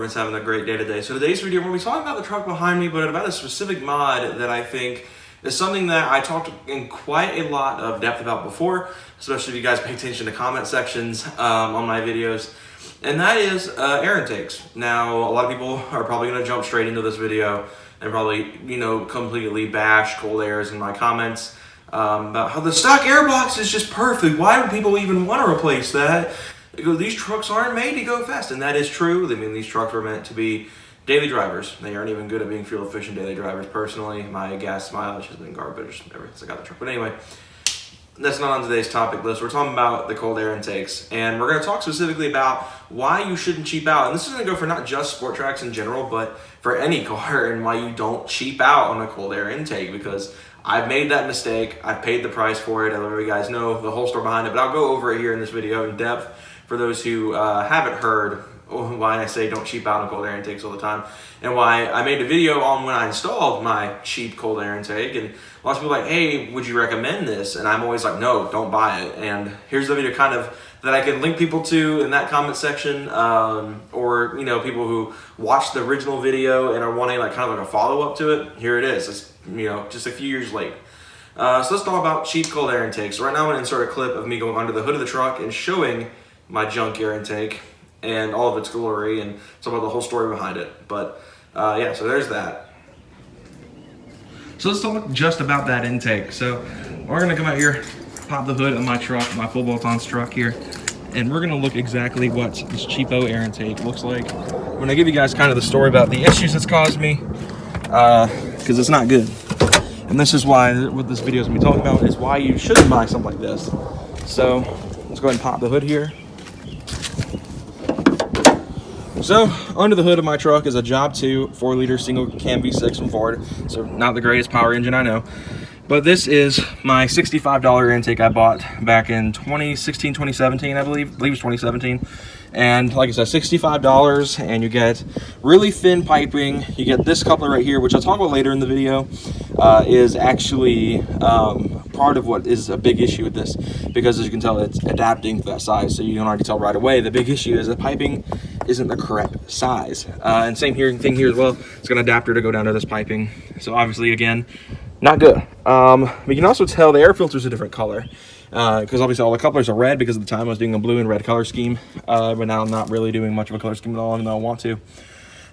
everyone's having a great day today. So today's video, we're going to be talking about the truck behind me, but about a specific mod that I think is something that I talked in quite a lot of depth about before, especially if you guys pay attention to comment sections on my videos, and that is air intakes. Now, a lot of people are probably going to jump straight into this video and probably, completely bash cold airs in my comments about how the stock air box is just perfect. Why would people even want to replace that? These trucks aren't made to go fast, and that is true. I mean, these trucks were meant to be daily drivers. They aren't even good at being fuel efficient daily drivers. Personally, my gas mileage has been garbage ever since I got the truck. But anyway, that's not on today's topic list. We're talking about the cold air intakes, and we're going to talk specifically about why you shouldn't cheap out. And this is going to go for not just sport tracks in general, but for any car, and why you don't cheap out on a cold air intake, because I've made that mistake. I've paid the price for it. I let you guys know the whole story behind it, but I'll go over it here in this video in depth for those who haven't heard why I say don't cheap out on cold air intakes all the time, and why I made a video on when I installed my cheap cold air intake. And lots of people are like, hey, would you recommend this? And I'm always like, no, don't buy it. And here's the video kind of that I can link people to in that comment section, or people who watched the original video and are wanting like kind of like a follow-up to it. Here it is. It's just a few years late. So let's talk about cheap cold air intakes. Right now I'm going to insert a clip of me going under the hood of the truck and showing my junk air intake and all of its glory, and some of the whole story behind it. But yeah, so there's that. So let's talk just about that intake. So we're gonna come out here, pop the hood of my truck, my full bolt-on truck here, and we're gonna look exactly what this cheapo air intake looks like. I'm gonna give you guys kind of the story about the issues it's caused me, because it's not good. And this is why what this video is gonna be talking about, is why you shouldn't buy something like this. So let's go ahead and pop the hood here. So, under the hood of my truck is a Job 2 4-liter single cam V6 from Ford. So, not the greatest power engine, I know. But this is my $65 intake I bought back in 2016, 2017, I believe. I believe it was 2017. And like I said, $65, and you get really thin piping. You get this coupler right here, which I'll talk about later in the video, is actually part of what is a big issue with this, because as you can tell, it's adapting to that size. So you can already tell right away the big issue is the piping isn't the correct size. And same thing here as well. It's got an adapter to go down to this piping. So obviously, again, not good. We can also tell the air filter is a different color, because obviously all the couplers are red, because at the time I was doing a blue and red color scheme, but now I'm not really doing much of a color scheme at all, even though I want to.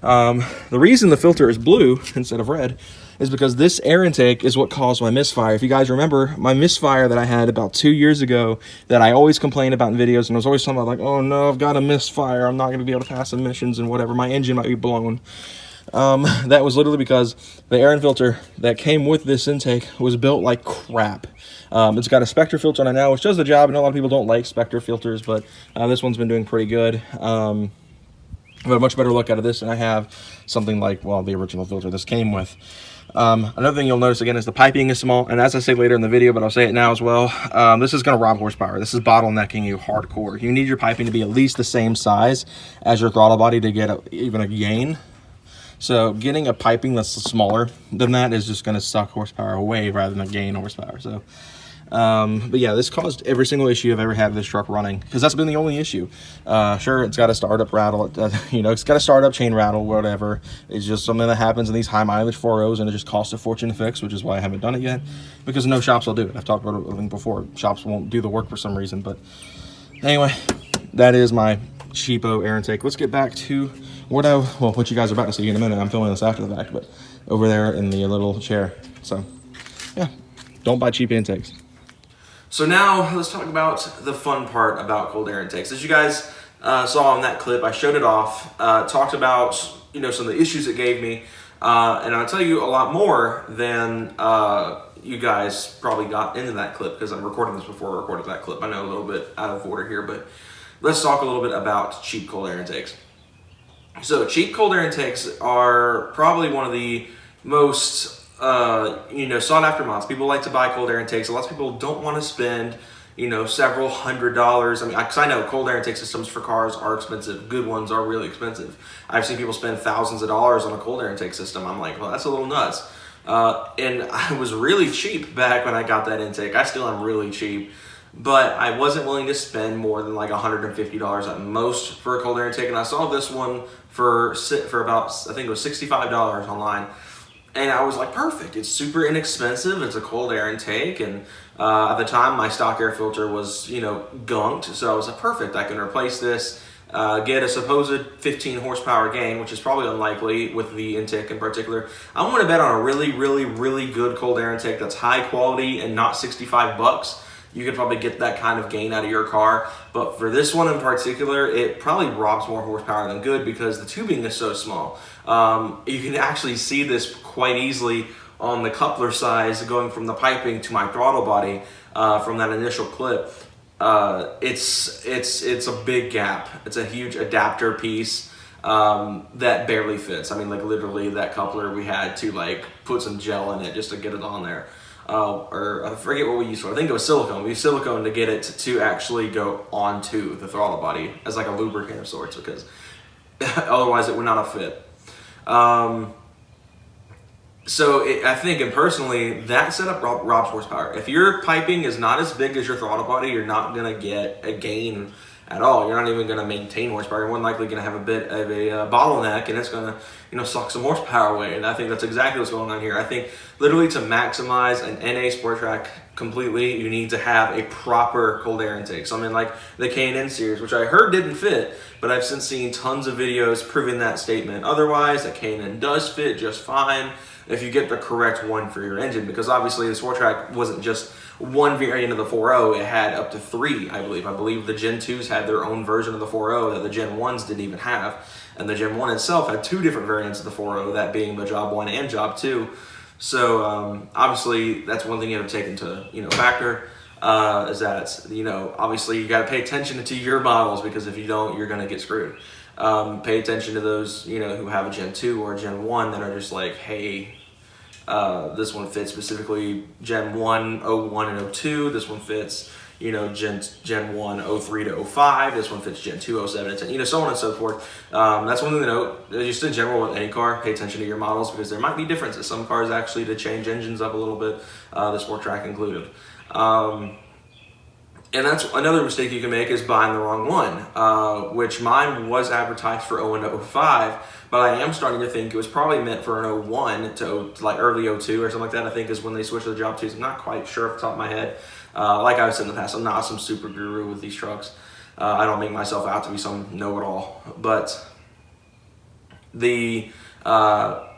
The reason the filter is blue instead of red is because this air intake is what caused my misfire. If you guys remember my misfire that I had about 2 years ago that I always complained about in videos, and I was always talking about like, oh no, I've got a misfire, I'm not going to be able to pass emissions and whatever, my engine might be blown. That was literally because the air filter that came with this intake was built like crap. It's got a Spectre filter on it now, which does the job, and a lot of people don't like Spectre filters, but this one's been doing pretty good. I've got a much better look out of this, and I have something like, well, the original filter this came with. Another thing you'll notice again is the piping is small, and as I say later in the video, but I'll say it now as well, this is going to rob horsepower. This is bottlenecking you hardcore. You need your piping to be at least the same size as your throttle body to get even a gain. So getting a piping that's smaller than that is just going to suck horsepower away rather than gain horsepower. So but yeah, this caused every single issue I've ever had with this truck running, because that's been the only issue. Sure, it's got a startup rattle, it's got a startup chain rattle, whatever. It's just something that happens in these high mileage 4.0s, and it just costs a fortune to fix, which is why I haven't done it yet, because no shops will do it. I've talked about it before. Shops won't do the work for some reason. But anyway, that is my cheapo air intake. Let's get back to what you guys are about to see in a minute. I'm filming this after the fact, but over there in the little chair. So yeah, don't buy cheap intakes. So now let's talk about the fun part about cold air intakes. As you guys saw in that clip, I showed it off, talked about some of the issues it gave me, and I'll tell you a lot more than you guys probably got into that clip, because I'm recording this before I recorded that clip. I know a little bit out of order here, but let's talk a little bit about cheap cold air intakes. So cheap cold air intakes are probably one of the most sought after mods. People like to buy cold air intakes. Lots of people don't want to spend several $100s. I mean, because I know cold air intake systems for cars are expensive. Good ones are really expensive. I've seen people spend thousands of dollars on a cold air intake system. I'm like, well, that's a little nuts. And I was really cheap back when I got that intake. I still am really cheap. but I wasn't willing to spend more than like $150 at most for a cold air intake. And I saw this one for about, I think it was $65 online. And I was like, perfect. It's super inexpensive. It's a cold air intake. And at the time, my stock air filter was, gunked. So I was like, perfect. I can replace this, get a supposed 15 horsepower gain, which is probably unlikely with the intake in particular. I want to bet on a really, really, really good cold air intake that's high quality and not $65. You could probably get that kind of gain out of your car. But for this one in particular, it probably robs more horsepower than good because the tubing is so small. You can actually see this quite easily on the coupler size going from the piping to my throttle body from that initial clip. It's a big gap. It's a huge adapter piece that barely fits. I mean, like literally that coupler we had to like put some gel in it just to get it on there. Or I forget what we used for. I think it was silicone. We used silicone to get it to actually go onto the throttle body as like a lubricant of sorts, because otherwise it would not have fit. I think, and personally, that setup robs horsepower. If your piping is not as big as your throttle body, you're not gonna get a gain at all. You're not even gonna maintain horsepower. You're more than likely gonna have a bit of a bottleneck, and it's gonna, suck some horsepower away. And I think that's exactly what's going on here. I think literally to maximize an NA Sport Track completely, you need to have a proper cold air intake. Something like the K&N series, which I heard didn't fit, but I've since seen tons of videos proving that statement. Otherwise, the K&N does fit just fine if you get the correct one for your engine, because obviously the Sport Track wasn't just one variant of the 4.0, it had up to 3, I believe. I believe the Gen 2s had their own version of the 4.0 that the Gen 1s didn't even have, and the Gen 1 itself had 2 different variants of the 4.0, that being the Job 1 and Job 2. So obviously that's one thing you have to take into factor, is that it's, obviously you got to pay attention to your models, because if you don't, you're going to get screwed. Pay attention to those, who have a Gen 2 or a Gen 1 that are just like, hey, this one fits specifically Gen 1, 01 and 02. This one fits, Gen 1, 03 to 05. This one fits Gen 2, 07 and 10, so on and so forth. That's one thing to note. Just in general with any car, pay attention to your models, because there might be differences. Some cars actually to change engines up a little bit, the Sport Track included. And that's another mistake you can make, is buying the wrong one, which mine was advertised for 01 to 05, but I am starting to think it was probably meant for an 01 to like early 02 or something like that. I think is when they switched to the Job 2s. I'm not quite sure off the top of my head. Like I've said in the past, I'm not some super guru with these trucks. I don't make myself out to be some know-it-all, but the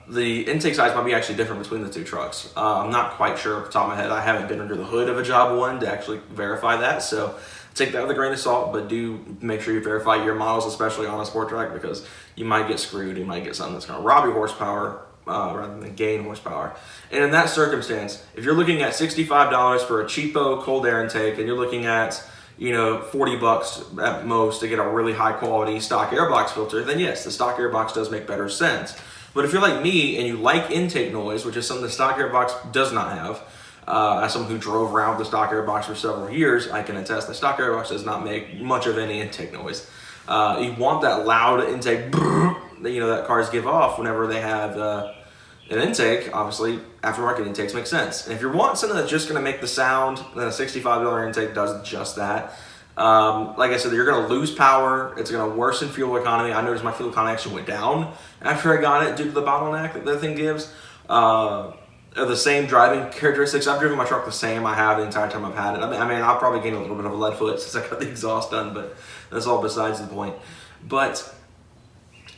intake size might be actually different between the two trucks. I'm not quite sure off the top of my head. I haven't been under the hood of a Job 1 to actually verify that, so take that with a grain of salt, but do make sure you verify your models, especially on a Sport Track, because you might get screwed. You might get something that's going to rob your horsepower rather than gain horsepower. And in that circumstance, if you're looking at $65 for a cheapo cold air intake, and you're looking at $40 at most to get a really high quality stock airbox filter, then yes, the stock airbox does make better sense. But if you're like me and you like intake noise, which is something the stock airbox does not have, as someone who drove around with the stock airbox for several years, I can attest the stock airbox does not make much of any intake noise. You want that loud intake that cars give off whenever they have an intake. Obviously, aftermarket intakes make sense. And if you want something that's just going to make the sound, then a $65 intake does just that. Like I said, you're going to lose power. It's going to worsen fuel economy. I noticed my fuel economy actually went down after I got it due to the bottleneck that the thing gives. The same driving characteristics. I've driven my truck the same I have the entire time I've had it. I mean, I'll probably gain a little bit of a lead foot since I got the exhaust done, but that's all besides the point. But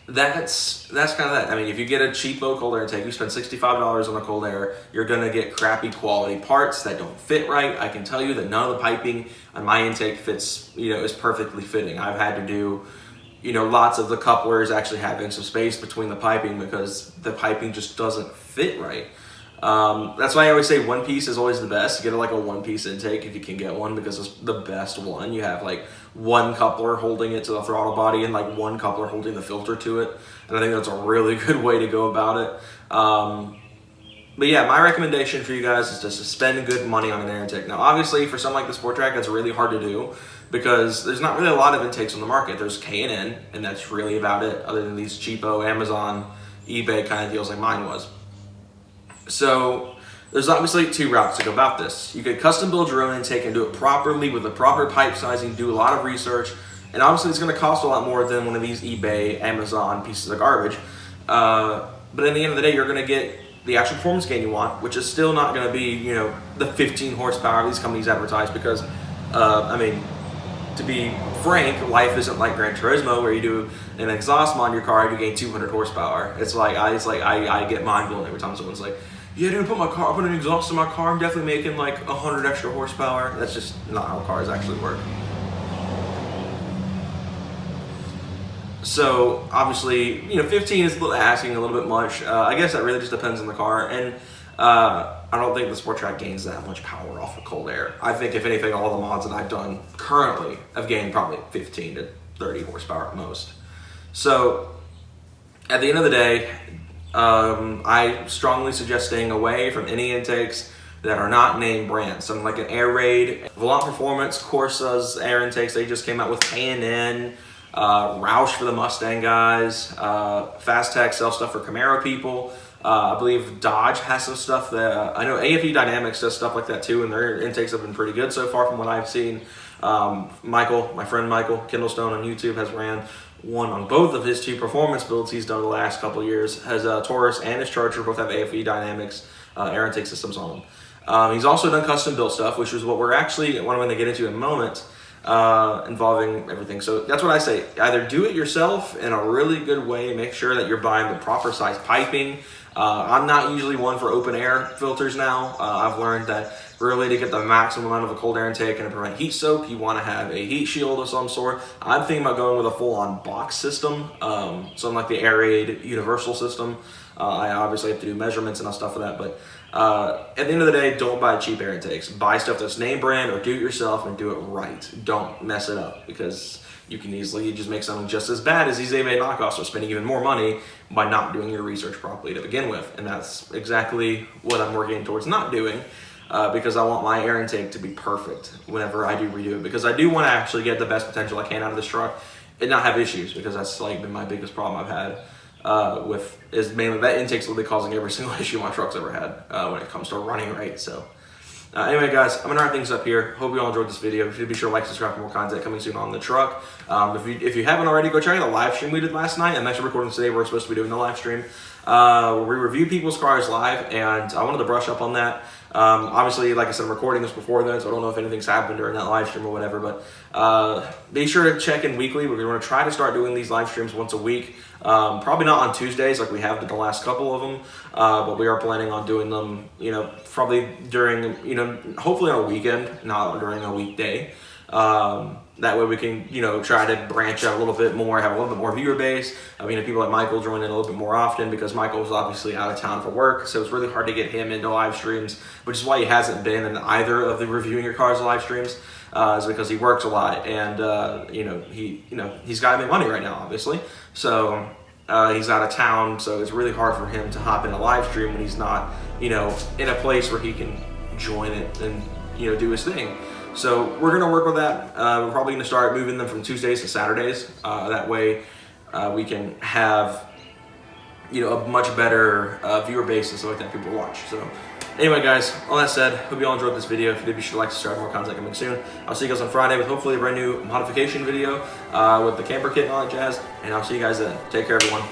that's kind of that. I mean, if you get a cheapo cold air intake, you spend $65 on a cold air, you're gonna get crappy quality parts that don't fit right. I can tell you that none of the piping on my intake fits, is perfectly fitting. I've had to do, lots of the couplers actually having some space between the piping because the piping just doesn't fit right. That's why I always say one piece is always the best. Get like a one piece intake if you can get one, because it's the best one. You have like one coupler holding it to the throttle body and like one coupler holding the filter to it. And I think that's a really good way to go about it. But yeah, my recommendation for you guys is just to spend good money on an air intake. Now, obviously, for something like the Sport Track, that's really hard to do because there's not really a lot of intakes on the market. There's K&N, and that's really about it, other than these cheapo Amazon, eBay kind of deals like mine was. So There's obviously two routes to go about this. You could custom build your own intake and do it properly with the proper pipe sizing, do a lot of research, and obviously it's going to cost a lot more than one of these eBay, Amazon pieces of garbage. But at the end of the day, you're going to get the actual performance gain you want, which is still not going to be, you know, the 15 horsepower these companies advertise, because, I mean, to be frank, life isn't like Gran Turismo where you do an exhaust mod in your car and you gain 200 horsepower. It's like I get mind blown every time someone's like, yeah, dude, I put an exhaust in my car, I'm definitely making like 100 extra horsepower. That's just not how cars actually work. So obviously, you know, 15 is asking a little bit much. I guess that really just depends on the car, and I don't think the Sport Track gains that much power off of cold air. I think if anything, all the mods that I've done currently have gained probably 15 to 30 horsepower at most. So at the end of the day, I strongly suggest staying away from any intakes that are not name brands. Something like an Air Raid, Volant Performance, Corsa's air intakes. They just came out with K&N. Roush for the Mustang guys, Fast Tech sells stuff for Camaro people. I believe Dodge has some stuff that, I know AFE Dynamics does stuff like that too, and their intakes have been pretty good so far from what I've seen. Michael, my friend Michael Kindlestone on YouTube, has ran one on both of his two performance builds he's done the last couple of years. Has Taurus and his Charger both have AFE Dynamics air intake systems on them. He's also done custom built stuff, which is what what I'm going to get into in a moment. Involving everything. So that's what I say. Either do it yourself in a really good way, make sure that you're buying the proper size piping. I'm not usually one for open air filters now. I've learned that really to get the maximum amount of a cold air intake and to prevent heat soak, you want to have a heat shield of some sort. I'm thinking about going with a full-on box system, something like the Air Raid universal system. I obviously have to do measurements and stuff for that, but at the end of the day, don't buy cheap air intakes. Buy stuff that's name brand or do it yourself and do it right. Don't mess it up, because you can easily just make something just as bad as these eBay knockoffs, or spending even more money by not doing your research properly to begin with. And that's exactly what I'm working towards not doing, because I want my air intake to be perfect whenever I do redo it, because I do want to actually get the best potential I can out of this truck and not have issues, because that's like been my biggest problem I've had. Is mainly that intake's literally causing every single issue my truck's ever had when it comes to running right. So anyway, guys, I'm gonna wrap things up here. Hope you all enjoyed this video. If you be sure to like, subscribe for more content coming soon on the truck. If you haven't already, go check out the live stream we did last night. I'm actually recording today. We're supposed to be doing the live stream where we review people's cars live, and I wanted to brush up on that. Obviously, like I said, I'm recording this before then, so I don't know if anything's happened during that live stream or whatever, but be sure to check in weekly. We're going to try to start doing these live streams once a week. Probably not on Tuesdays like we have the last couple of them, but we are planning on doing them, you know, probably during, you know, hopefully on a weekend, not during a weekday. That way we can, you know, try to branch out a little bit more, have a little bit more viewer base. I mean, people like Michael join in a little bit more often, because Michael's obviously out of town for work, so it's really hard to get him into live streams, which is why he hasn't been in either of the reviewing your cars live streams, is because he works a lot, and you know, he's got to make money right now, obviously. So he's out of town, so it's really hard for him to hop in a live stream when he's not, you know, in a place where he can join it and, you know, do his thing. So we're going to work with that. We're probably going to start moving them from Tuesdays to Saturdays. That way we can have, you know, a much better viewer base and stuff like that people watch. So anyway, guys, all that said, hope you all enjoyed this video. If you did, be sure to like, subscribe, more content coming soon. I'll see you guys on Friday with hopefully a brand new modification video with the camper kit and all that jazz. And I'll see you guys then. Take care, everyone.